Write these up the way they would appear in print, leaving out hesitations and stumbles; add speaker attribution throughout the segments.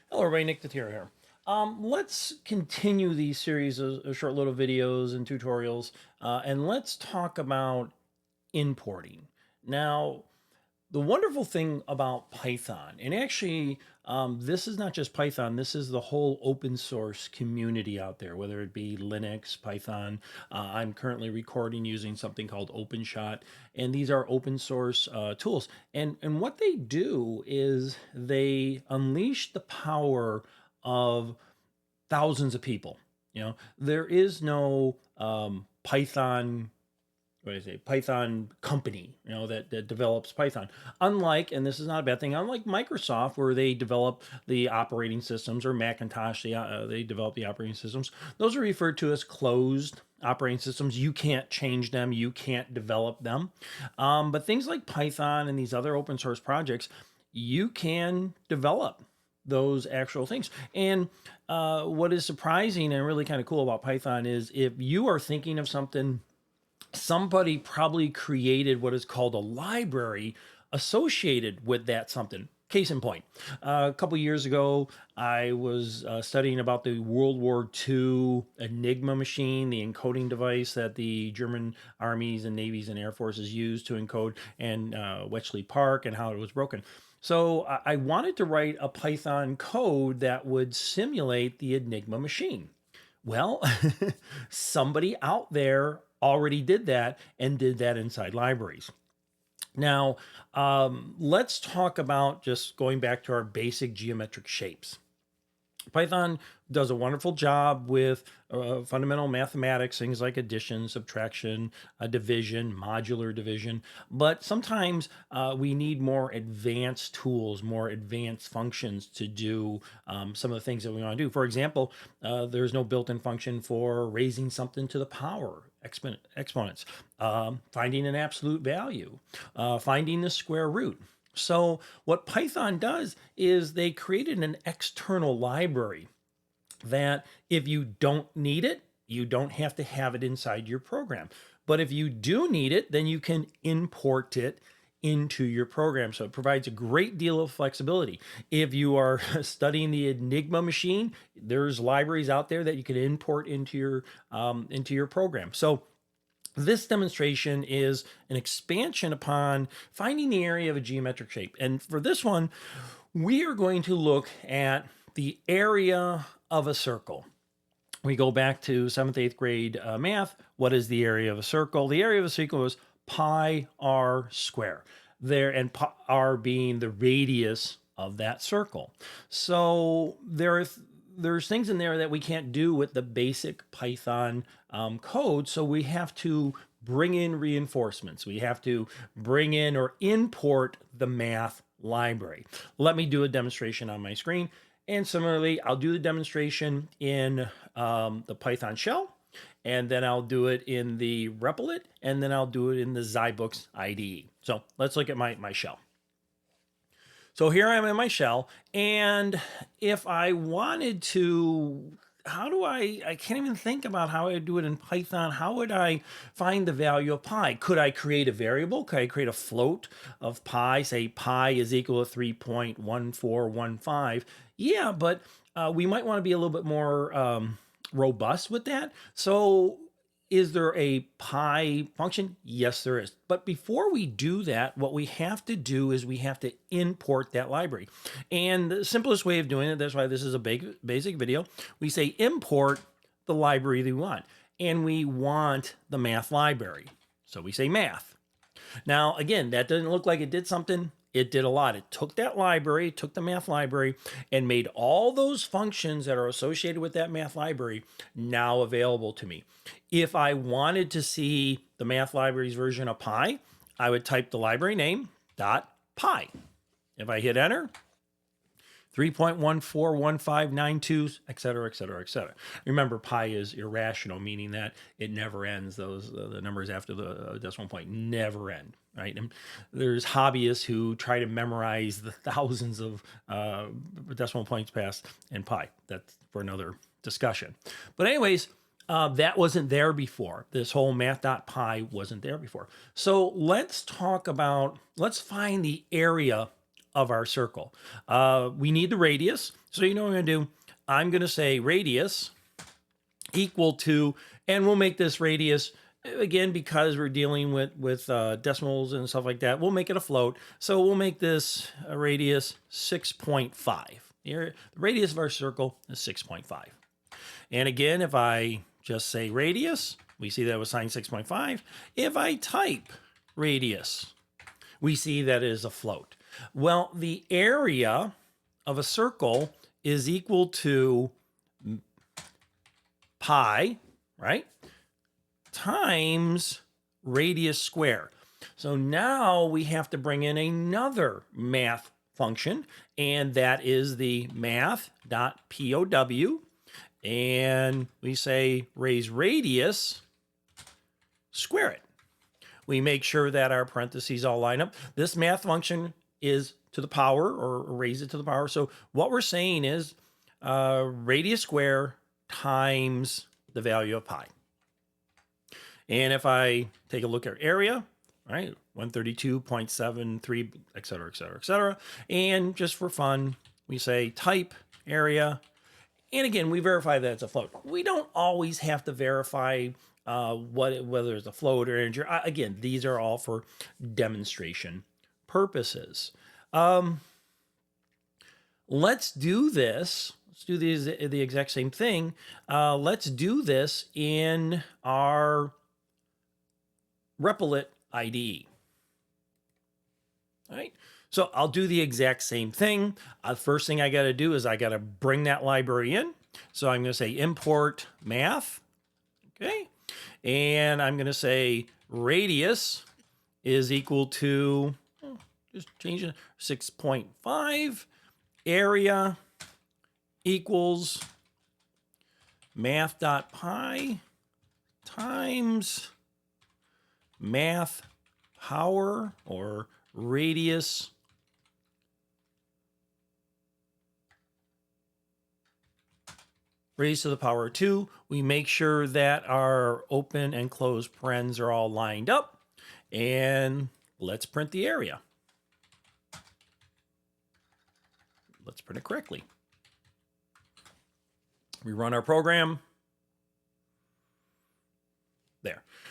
Speaker 1: Hello, everybody. Nick the Tier here. Let's continue these series of short little videos and tutorials, and let's talk about importing. Now, the wonderful thing about Python, and actually, this is not just Python, this is the whole open source community out there, whether it be Linux, Python. I'm currently recording using something called OpenShot, and these are open source tools. And what they do is they unleash the power of thousands of people. There is no Python, what do I say, Python company, that develops Python. Unlike, and this is not a bad thing, unlike Microsoft, where they develop the operating systems, or Macintosh, they develop the operating systems. Those are referred to as closed operating systems. You can't change them, you can't develop them. But things like Python and these other open source projects, you can develop those actual things. And what is surprising and really kind of cool about Python is if you are thinking of something, somebody probably created what is called a library associated with that something. Case in point, a couple years ago, I was studying about the World War II Enigma machine, the encoding device that the German armies and navies and air forces used to encode, and Bletchley Park, and how it was broken. So I wanted to write a Python code that would simulate the Enigma machine. Well, somebody out there already did that and did that inside libraries. Now, let's talk about just going back to our basic geometric shapes. Python does a wonderful job with fundamental mathematics, things like addition, subtraction, division, modular division. But sometimes we need more advanced tools, more advanced functions to do some of the things that we want to do. For example, there's no built-in function for raising something to the power, exponents, finding an absolute value, finding the square root. So what Python does is they created an external library that if you don't need it, you don't have to have it inside your program. But if you do need it, then you can import it into your program. So it provides a great deal of flexibility. If you are studying the Enigma machine, there's libraries out there that you can import into your program. So this demonstration is an expansion upon finding the area of a geometric shape. And for this one, we are going to look at the area of a circle. We go back to 7th, 8th grade math. What is the area of a circle? The area of a circle is pi r square. There, and r being the radius of that circle. So there's things in there that we can't do with the basic Python code. So we have to bring in reinforcements. We have to bring in or import the math library. Let me do a demonstration on my screen. And similarly, I'll do the demonstration in the Python shell, and then I'll do it in the Replit, and then I'll do it in the Zybooks IDE. So let's look at my shell. So here I am in my shell, and if I wanted to, I can't even think about how I do it in Python. How would I find the value of pi? Could I create a variable? Could I create a float of pi, say pi is equal to 3.1415? Yeah, but we might want to be a little bit more robust with that. So is there a pi function? Yes, there is. But before we do that, what we have to do is we have to import that library. And the simplest way of doing it, that's why this is a basic video, we say import the library that we want. And we want the math library. So we say math. Now, again, that doesn't look like it did something. It did a lot. It took that library, took the math library, and made all those functions that are associated with that math library now available to me. If I wanted to see the math library's version of pi, I would type the library name .pi. If I hit enter, 3.141592, et cetera, et cetera, et cetera. Remember, pi is irrational, meaning that it never ends. The numbers after the decimal point never end, right? And there's hobbyists who try to memorize the thousands of decimal points past in pi. That's for another discussion. But anyways, that wasn't there before. This whole math.pi wasn't there before. So let's find the area of our circle. We need the radius. So you know what I'm going to do? I'm going to say radius equal to, and we'll make this radius, again, because we're dealing with decimals and stuff like that, we'll make it a float. So we'll make this a radius 6.5. The radius of our circle is 6.5. And again, if I just say radius, we see that was sine 6.5. If I type radius, we see that it is a float. Well, the area of a circle is equal to pi, right, times radius square. So now we have to bring in another math function, and that is the math.pow. And we say raise radius, square it. We make sure that our parentheses all line up. This math function is to the power, or raise it to the power. So what we're saying is radius square times the value of pi. And if I take a look at area, right, 132.73, et cetera, et cetera, et cetera. And just for fun, we say type area. And again, we verify that it's a float. We don't always have to verify whether it's a float or integer. Again, these are all for demonstration purposes. Let's do this. Let's do the exact same thing. Let's do this in our Replit IDE. All right. So I'll do the exact same thing. First thing I got to do is I got to bring that library in. So I'm going to say import math. Okay. And I'm going to say radius is equal to, just change it, 6.5. Area equals math.pi times math power, or radius raised to the power of 2. We make sure that our open and closed parens are all lined up. And let's print the area. Let's print it correctly. We run our program.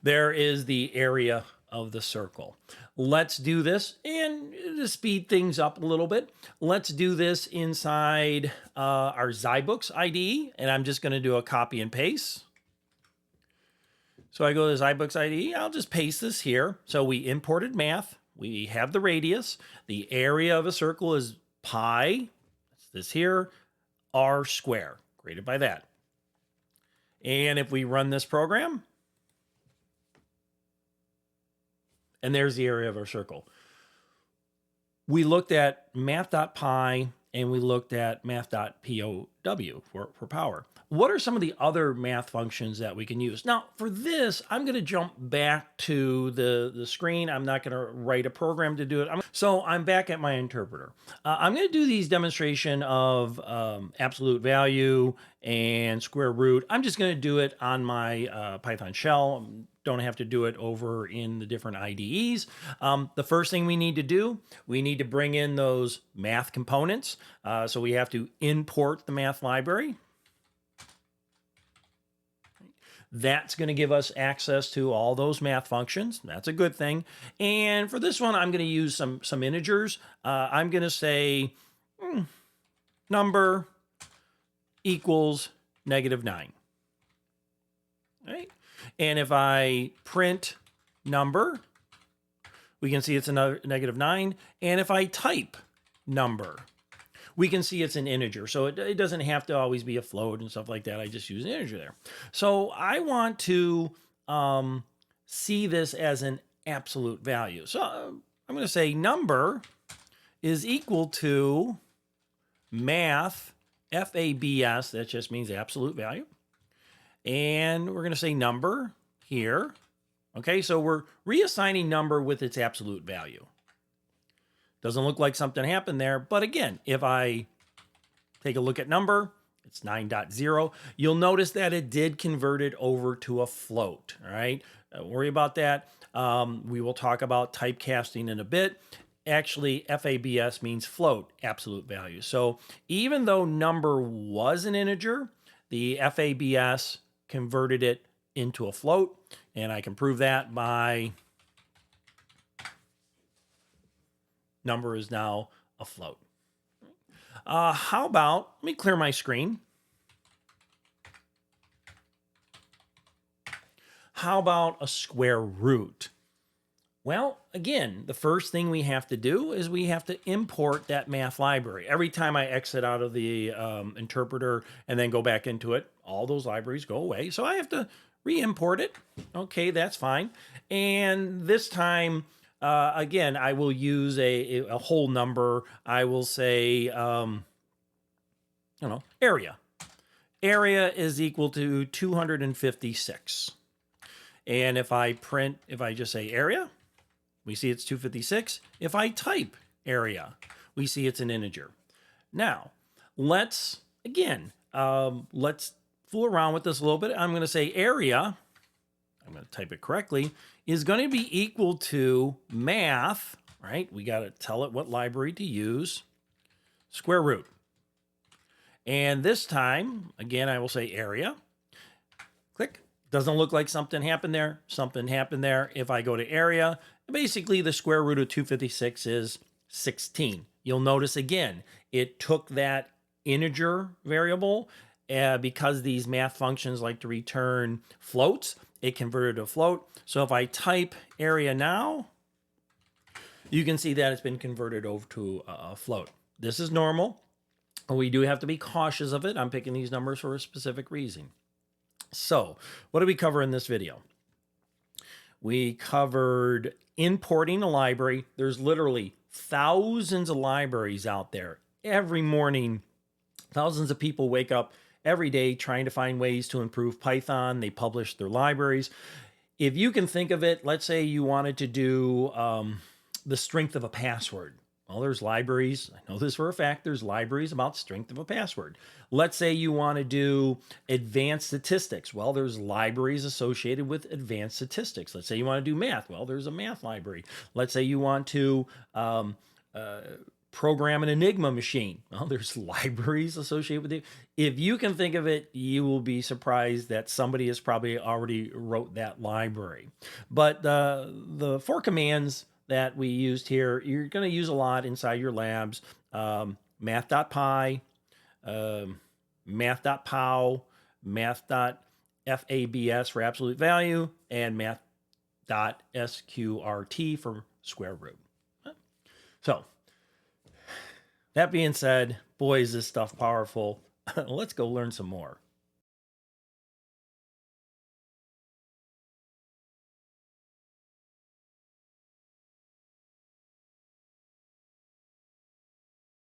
Speaker 1: There is the area of the circle. Let's do this, and to speed things up a little bit, let's do this inside our Zybooks IDE, and I'm just going to do a copy and paste. So I go to Zybooks IDE, I'll just paste this here. So we imported math, we have the radius, the area of a circle is pi, that's this here, r square, created by that. And if we run this program, and there's the area of our circle. We looked at math.pi and we looked at math.pow for power. What are some of the other math functions that we can use? Now, for this, I'm going to jump back to the screen. I'm not going to write a program to do it. So I'm back at my interpreter. I'm going to do these demonstration of absolute value and square root. I'm just going to do it on my Python shell. Don't have to do it over in the different IDEs. The first thing we need to do, we need to bring in those math components. So we have to import the math library. That's going to give us access to all those math functions. That's a good thing. And for this one, I'm going to use some integers. I'm going to say number equals -9. All right. And if I print number, we can see it's another -9. And if I type number, we can see it's an integer. So it doesn't have to always be a float and stuff like that. I just use an integer there. So I want to see this as an absolute value. So I'm going to say number is equal to math, FABS, that just means absolute value. And we're going to say number here. Okay, so we're reassigning number with its absolute value. Doesn't look like something happened there, but again, if I take a look at number, it's 9.0. You'll notice that it did convert it over to a float, all right? Don't worry about that. We will talk about typecasting in a bit. actually FABS means float, absolute value. So even though number was an integer, the FABS converted it into a float, and I can prove that by number is now a float. How about, let me clear my screen. How about a square root? Well, again, the first thing we have to do is we have to import that math library. Every time I exit out of the interpreter and then go back into it, all those libraries go away. So I have to re-import it. Okay, that's fine. And this time, again, I will use a whole number. I will say, area. Area is equal to 256. And if I just say area, we see it's 256. If I type area, we see it's an integer. Now, let's fool around with this a little bit. I'm going to say area, I'm going to type it correctly, is going to be equal to math, right? We got to tell it what library to use, square root. And this time, again, I will say area. Click. Doesn't look like something happened there. Something happened there. If I go to area, basically the square root of 256 is 16. You'll notice again, it took that integer variable because these math functions like to return floats, it converted to a float. So if I type area now, you can see that it's been converted over to a float. This is normal. We do have to be cautious of it. I'm picking these numbers for a specific reason. So what did we cover in this video? We covered importing a library. There's literally thousands of libraries out there. Every morning, thousands of people wake up every day trying to find ways to improve Python. They publish their libraries. If you can think of it, let's say you wanted to do the strength of a password. Well, there's libraries. I know this for a fact. There's libraries about strength of a password. Let's say you want to do advanced statistics. Well, there's libraries associated with advanced statistics. Let's say you want to do math. Well, there's a math library. Let's say you want to program an Enigma machine. Well, there's libraries associated with it. If you can think of it, you will be surprised that somebody has probably already wrote that library. But the four commands that we used here, you're going to use a lot inside your labs. Math.py, math.pow, math.fabs for absolute value, and math.sqrt for square root. So that being said, boy, is this stuff powerful. Let's go learn some more.